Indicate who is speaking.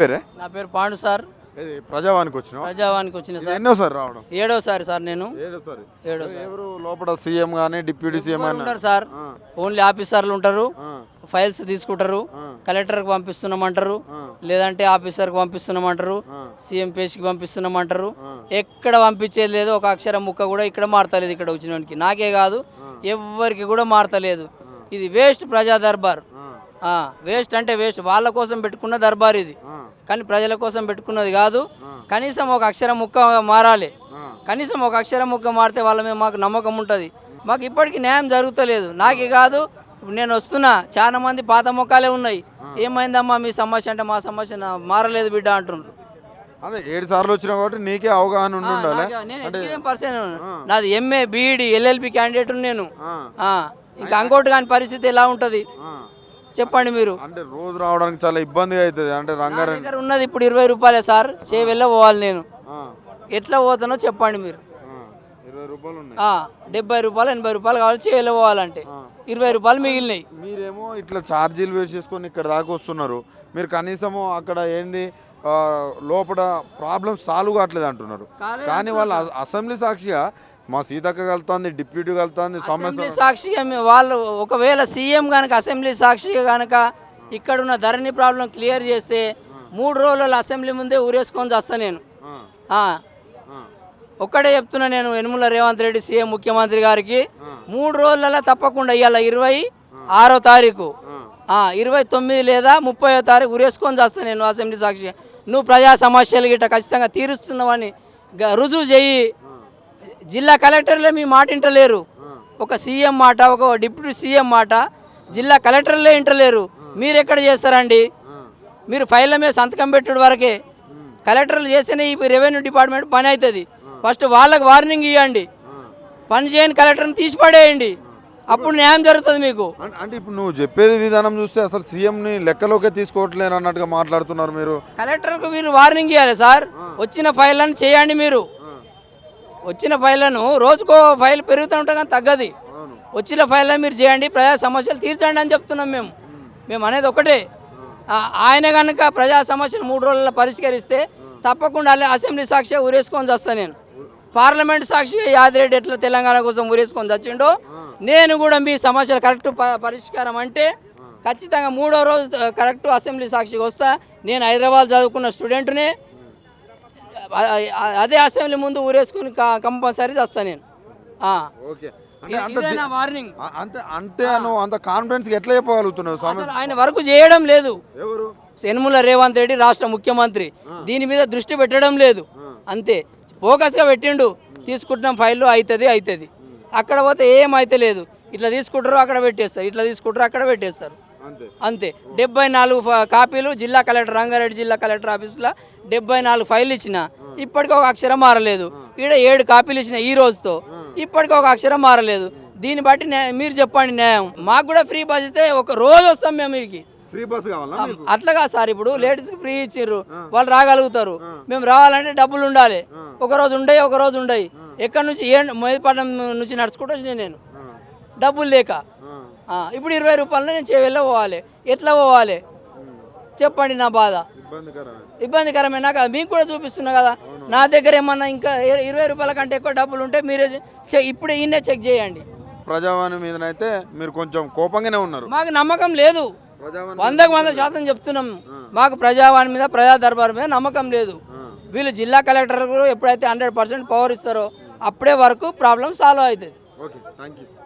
Speaker 1: పేరే
Speaker 2: నా పేరు పాండు సార్.
Speaker 1: ఇది ప్రజావానికి వచ్చినావా?
Speaker 2: ప్రజావానికి వచ్చిన సార్.
Speaker 1: ఎన్నోసారి రావడం?
Speaker 2: ఏడోసారి సార్. నేను
Speaker 1: ఏడోసారి.
Speaker 2: ఏడోసారి.
Speaker 1: ఎవరు లోపల సీఎం గానీ డిప్యూటీ సీఎం గానీ
Speaker 2: ఉంటారు సార్. ఓన్లీ ఆఫీసర్లు ఉంటారు. ఫైల్స్ తీసుకుంటారు. కలెక్టర్కి పంపిస్తున్నామంటారు, లేదంటే ఆఫీసర్కి పంపిస్తున్నామంటారు, సీఎం పేషికి పంపిస్తున్నామంటారు. ఎక్కడ పంపించేది లేదు. ఒక అక్షరం ముక్క కూడా ఇక్కడ మారతలేదు. ఇక్కడ వచ్చినోనికి నాకే కాదు ఎవ్వరికి కూడా మారతలేదు. ఇది వేస్ట్ ప్రజా దర్బార్. వేస్ట్ అంటే వేస్ట్. వాళ్ళ కోసం పెట్టుకున్న దర్బార్ ఇది, కానీ ప్రజల కోసం పెట్టుకున్నది కాదు. కనీసం ఒక అక్షరం ముక్క మారాలి. కనీసం ఒక అక్షరం ముక్క మారితే వాళ్ళ మీద మాకు నమ్మకం ఉంటుంది. మాకు ఇప్పటికీ న్యాయం జరుగుతలేదు. నాకే కాదు, నేను వస్తున్నా చాలా మంది పాత మొక్కలే ఉన్నాయి. ఏమైందమ్మా మీ సమస్య అంటే, మా సమస్య మారలేదు బిడ్డ అంటున్నారు.
Speaker 1: అదే 7 సార్లు వచ్చినా కాబట్టి నీకే అవగాహన ఉండి ఉండాలి.
Speaker 2: నేను ఎడ్యుకేషన్ పర్సన్, నాది ఎంఏ బీఈడి ఎల్ఎల్బి క్యాండిడేట్ నేను. ఇంకా అంకోటి కాని పరిస్థితి ఎలా ఉంటుంది చెప్పండి మీరు.
Speaker 1: అంటే రోజు రావడానికి చాలా ఇబ్బందిగా అవుతుంది. అంటే రంగారెడ్డి
Speaker 2: దగ్గర ఉన్నది ఇప్పుడు 20 రూపాయలే సార్. వెళ్ళ పోవాలి నేను. ఎట్లా పోతానో చెప్పండి మీరు.
Speaker 1: 20 రూపాయలు ఉన్నాయి.
Speaker 2: 70 రూపాయలు 80 రూపాయలు కావాలి వెళ్ళ పోవాలంటే. 20 రూపాయలు మిగిలినాయి.
Speaker 1: మీరేమో ఇట్లా ఛార్జీలు వేసేసుకొని ఇక్కడ దాకా వస్తున్నారు. మీరు కనీసము అక్కడ ఏంది లోపల ప్రాబ్లమ్ సాల్వ్ కావట్లేదు అంటున్నారు. కానీ వాళ్ళ అసెంబ్లీ సాక్షిగా మా సీతక్క కలుతుంది, డిప్యూటీ కలుతుంది,
Speaker 2: అసెంబ్లీ సాక్షిగా వాళ్ళు ఒకవేళ సీఎం కనుక అసెంబ్లీ సాక్షిగా కనుక ఇక్కడున్న ధరణి ప్రాబ్లం క్లియర్ చేస్తే 3 రోజులలో అసెంబ్లీ ముందే ఊరేసుకొని చేస్తా నేను. ఒక్కడే చెప్తున్నా నేను, యనమల రేవంత్ రెడ్డి సీఎం ముఖ్యమంత్రి గారికి 3 రోజులలో తప్పకుండా ఇవాళ 26వ తారీఖు 29 లేదా 30వ తారీఖు ఉరేసుకొని చేస్తాను నేను అసెంబ్లీ సాక్షి. నువ్వు ప్రజా సమస్యలు గిట్ట ఖచ్చితంగా తీరుస్తున్నావని రుజువు చెయ్యి. జిల్లా కలెక్టర్లే మీ మాట వింటలేరు. ఒక సీఎం మాట, ఒక డిప్యూటీ సీఎం మాట జిల్లా కలెక్టర్లే వింటలేరు. మీరు ఎక్కడ చేస్తారండి? మీరు ఫైళ్ళ మీద సంతకం పెట్టడం వరకే. కలెక్టర్లు చేస్తేనే ఈ రెవెన్యూ డిపార్ట్మెంట్ పని అవుతుంది. ఫస్ట్ వాళ్ళకి వార్నింగ్ ఇవ్వండి. పని చేయని కలెక్టర్ని తీసిపడేయండి. అప్పుడు న్యాయం జరుగుతుంది మీకు.
Speaker 1: అంటే ఇప్పుడు నువ్వు చెప్పేది విధానం చూస్తే అసలు సీఎంని లెక్కలోకే తీసుకోవట్లేరు అన్నట్టుగా మాట్లాడుతున్నారు మీరు.
Speaker 2: కలెక్టర్కు మీరు వార్నింగ్ ఇవ్వాలి సార్. వచ్చిన ఫైళ్ళను చేయండి. మీరు వచ్చిన ఫైళ్ళను రోజుకో ఫైల్ పెరుగుతూ ఉంటాం కానీ తగ్గది. వచ్చిన ఫైళ్ళను మీరు చేయండి, ప్రజా సమస్యలు తీర్చండి అని చెప్తున్నాం మేము అనేది ఒకటే. ఆయన కనుక ప్రజా సమస్యలు 3 రోజుల్లో పరిష్కరిస్తే తప్పకుండా అసెంబ్లీ సాక్షిగా ఊరేసుకొని చేస్తాను నేను. పార్లమెంట్ సాక్షిగా యాదిరెడ్డి ఎట్లా తెలంగాణ కోసం ఊరేసుకొని చచ్చిండో, నేను కూడా మీ సమస్యలు కరెక్ట్ పరిష్కారం అంటే ఖచ్చితంగా 3వ రోజు కరెక్ట్ అసెంబ్లీ సాక్షిగా వస్తా. నేను హైదరాబాద్ చదువుకున్న స్టూడెంట్నే. అదే అసెంబ్లీ ముందు ఊరేసుకుని కంపల్సరీ చేస్తాను నేను. వార్నింగ్.
Speaker 1: అంటే నువ్వు అంత కాన్ఫిడెన్స్ ఎట్లా చెప్పగలుగుతున్నావు?
Speaker 2: ఆయన వర్క్ చేయడం లేదు. యనమల రేవంత్ రెడ్డి రాష్ట్ర ముఖ్యమంత్రి దీని మీద దృష్టి పెట్టడం లేదు. అంతే, ఫోకస్గా పెట్టిండు. తీసుకుంటున్నాం ఫైల్లో అవుతుంది. అక్కడ పోతే ఏమైతే లేదు. ఇట్లా తీసుకుంటారు అక్కడ పెట్టేస్తారు, ఇట్లా తీసుకుంటారు అక్కడ పెట్టేస్తారు. అంతే. 74 కాపీలు జిల్లా కలెక్టర్, రంగారెడ్డి జిల్లా కలెక్టర్ ఆఫీసులో 74 ఫైళ్ళు ఇచ్చిన, ఇప్పటికీ ఒక అక్షరం మారలేదు. ఈడ 7 కాపీలు ఇచ్చిన ఈ రోజుతో, ఇప్పటికీ ఒక అక్షరం మారలేదు. దీన్ని బట్టి మీరు చెప్పండి న్యాయం. మాకు కూడా ఫ్రీ బస్ ఇస్తే ఒక రోజు వస్తాం మేము వీరికి.
Speaker 1: ఫ్రీ బస్ కావాలా?
Speaker 2: అట్లాగా సార్. ఇప్పుడు లేడీస్కి ఫ్రీ ఇచ్చిర్రు, వాళ్ళు రాగలుగుతారు. మేము రావాలంటే డబ్బులు ఉండాలి. ఒక రోజు ఉండయి. ఎక్కడి నుంచి మేదపట్నం నుంచి నడుచుకుంటూ వచ్చిన నేను, డబ్బులు లేక. ఇప్పుడు 20 రూపాయలు నేను వెళ్ళ పోవాలి. ఎట్లా పోవాలి చెప్పండి. నా బాధ ఇబ్బందికరమే. నాకు మీకు కూడా చూపిస్తున్నా కదా. నా దగ్గర ఏమన్నా ఇంకా 20 రూపాయల కంటే ఎక్కువ డబ్బులు ఉంటే మీరే ఇప్పుడు ఈయనే చెక్ చేయండి.
Speaker 1: ప్రజావాణి మీదనైతే మీరు కొంచెం కోపంగానే ఉన్నారు.
Speaker 2: మాకు నమ్మకం లేదు. 100% చెప్తున్నాం. మాకు ప్రజావాణి మీద, ప్రజా దర్బార్ మీద నమ్మకం లేదు. వీళ్ళు జిల్లా కలెక్టర్ ఎప్పుడైతే 100% పవర్ ఇస్తారో అప్పుడే వరకు ప్రాబ్లం సాల్వ్ అవుతుంది.